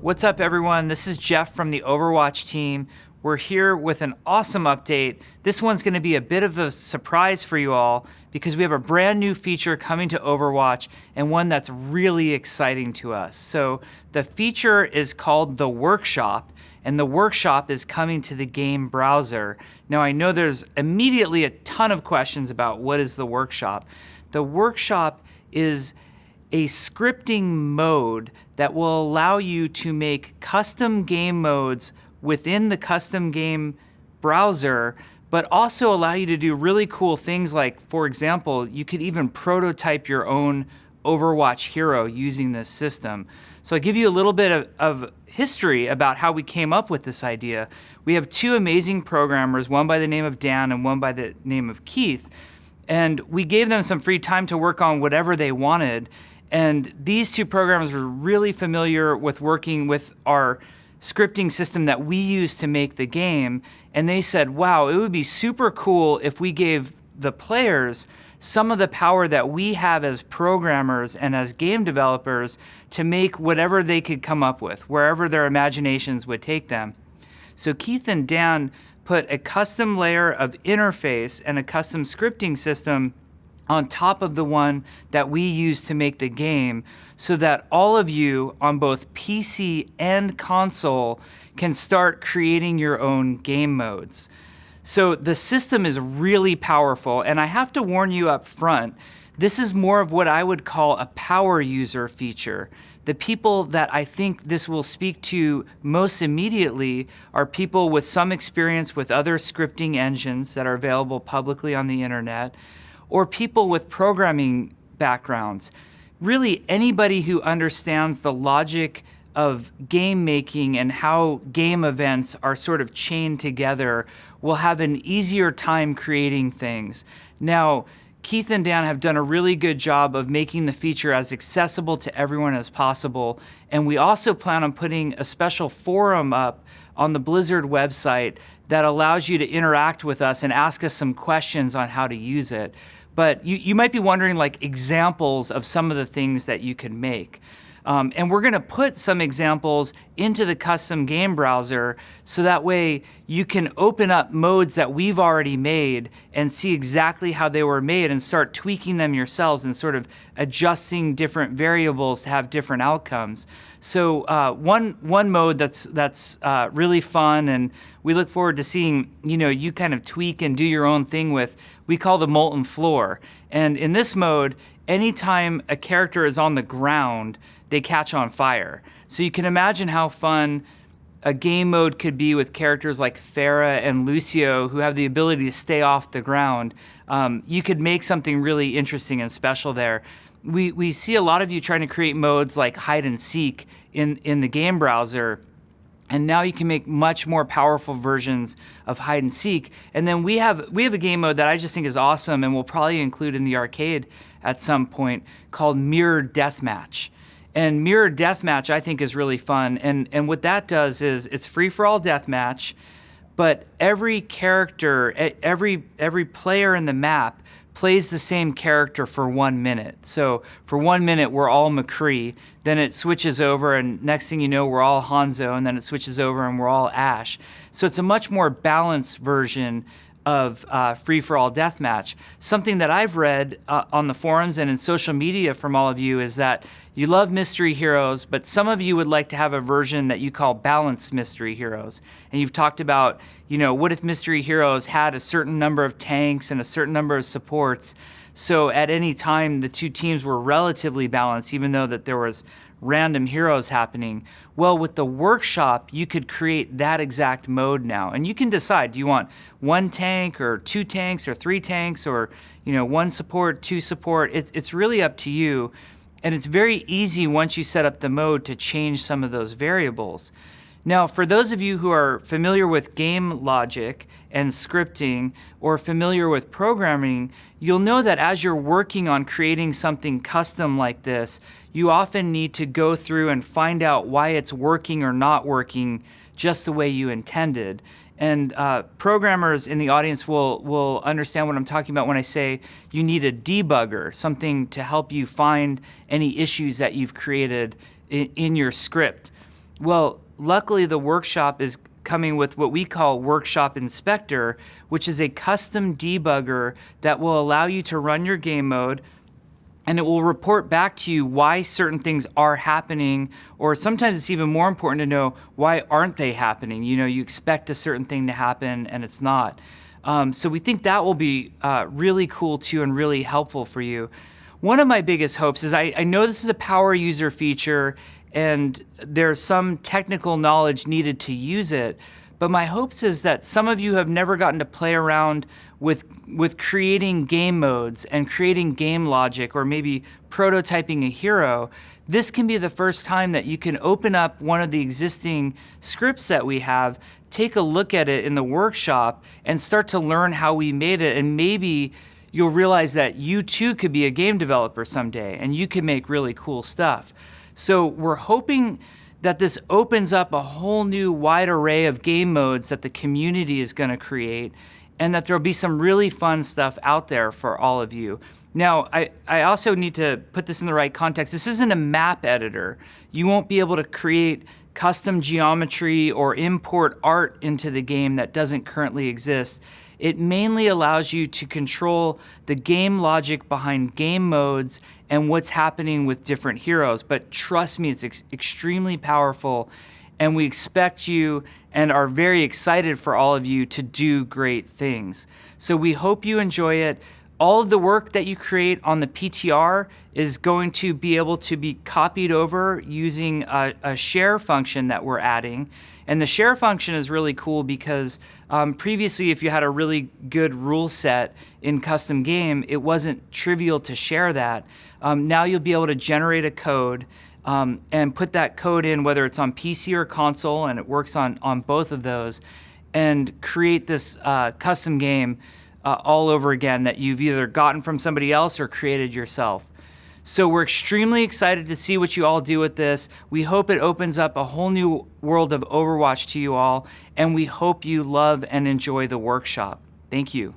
What's up, everyone? This is Jeff from the Overwatch team. We're here with an awesome update. This one's going to be a bit of a surprise for you all because we have a brand new feature coming to Overwatch and one that's really exciting to us. So the feature is called the Workshop, and the Workshop is coming to the game browser. Now, I know there's immediately a ton of questions about what is the Workshop. The Workshop is a scripting mode that will allow you to make custom game modes within the custom game browser, but also allow you to do really cool things like, for example, you could even prototype your own Overwatch hero using this system. So I'll give you a little bit of history about how we came up with this idea. We have two amazing programmers, one by the name of Dan and one by the name of Keith, and we gave them some free time to work on whatever they wanted. And these two programmers were really familiar with working with our scripting system that we use to make the game. And they said, wow, it would be super cool if we gave the players some of the power that we have as programmers and as game developers to make whatever they could come up with, wherever their imaginations would take them. So Keith and Dan put a custom layer of interface and a custom scripting system on top of the one that we use to make the game so that all of you on both PC and console can start creating your own game modes. So the system is really powerful, and I have to warn you up front, this is more of what I would call a power user feature. The people that I think this will speak to most immediately are people with some experience with other scripting engines that are available publicly on the internet, or people with programming backgrounds. Really, anybody who understands the logic of game making and how game events are sort of chained together will have an easier time creating things. Now, Keith and Dan have done a really good job of making the feature as accessible to everyone as possible, and we also plan on putting a special forum up on the Blizzard website that allows you to interact with us and ask us some questions on how to use it. But you might be wondering, like, examples of some of the things that you can make. And we're going to put some examples into the custom game browser so that way you can open up modes that we've already made and see exactly how they were made and start tweaking them yourselves and sort of adjusting different variables to have different outcomes. So one mode that's really fun, and we look forward to seeing you kind of tweak and do your own thing with, we call the molten floor. And in this mode, anytime a character is on the ground, they catch on fire. So you can imagine how fun a game mode could be with characters like Farah and Lucio who have the ability to stay off the ground. You could make something really interesting and special there. We see a lot of you trying to create modes like hide and seek in the game browser, and now you can make much more powerful versions of hide and seek. And then we have a game mode that I just think is awesome and we'll probably include in the arcade at some point called Mirror Deathmatch. And Mirror Deathmatch I think is really fun. And what that does is it's free-for-all deathmatch, but every character, every player in the map plays the same character for 1 minute. So for 1 minute, we're all McCree. Then it switches over, and next thing you know, we're all Hanzo, and then it switches over, and we're all Ash. So it's a much more balanced version of free-for-all deathmatch. Something that I've read on the forums and in social media from all of you is that you love mystery heroes, but some of you would like to have a version that you call balanced mystery heroes. And you've talked about, what if mystery heroes had a certain number of tanks and a certain number of supports, so at any time the two teams were relatively balanced, even though that there was random heroes happening. Well, with the Workshop, you could create that exact mode now. And you can decide, do you want one tank or two tanks or three tanks or one support, two support? It's really up to you. And it's very easy once you set up the mode to change some of those variables. Now, for those of you who are familiar with game logic and scripting or familiar with programming, you'll know that as you're working on creating something custom like this, you often need to go through and find out why it's working or not working just the way you intended. And programmers in the audience will understand what I'm talking about when I say you need a debugger, something to help you find any issues that you've created in your script. Well, luckily the workshop is coming with what we call Workshop Inspector, which is a custom debugger that will allow you to run your game mode, and it will report back to you why certain things are happening, or sometimes it's even more important to know why aren't they happening. You know, you expect a certain thing to happen and it's not. So we think that will be really cool too and really helpful for you. One of my biggest hopes is I know this is a power user feature and there's some technical knowledge needed to use it, but my hopes is that some of you have never gotten to play around with creating game modes and creating game logic, or maybe prototyping a hero. This can be the first time that you can open up one of the existing scripts that we have, take a look at it in the workshop, and start to learn how we made it. And maybe you'll realize that you too could be a game developer someday, and you can make really cool stuff. So we're hoping that this opens up a whole new wide array of game modes that the community is going to create, and that there'll be some really fun stuff out there for all of you. Now, I also need to put this in the right context. This isn't a map editor. You won't be able to create custom geometry or import art into the game that doesn't currently exist. It mainly allows you to control the game logic behind game modes and what's happening with different heroes. But trust me, it's extremely powerful, and we expect you and are very excited for all of you to do great things. So we hope you enjoy it. All of the work that you create on the PTR is going to be able to be copied over using a share function that we're adding. And the share function is really cool because previously, if you had a really good rule set in custom game, it wasn't trivial to share that. Now you'll be able to generate a code and put that code in, whether it's on PC or console, and it works on both of those, and create this custom game all over again that you've either gotten from somebody else or created yourself. So we're extremely excited to see what you all do with this. We hope it opens up a whole new world of Overwatch to you all, and we hope you love and enjoy the workshop. Thank you.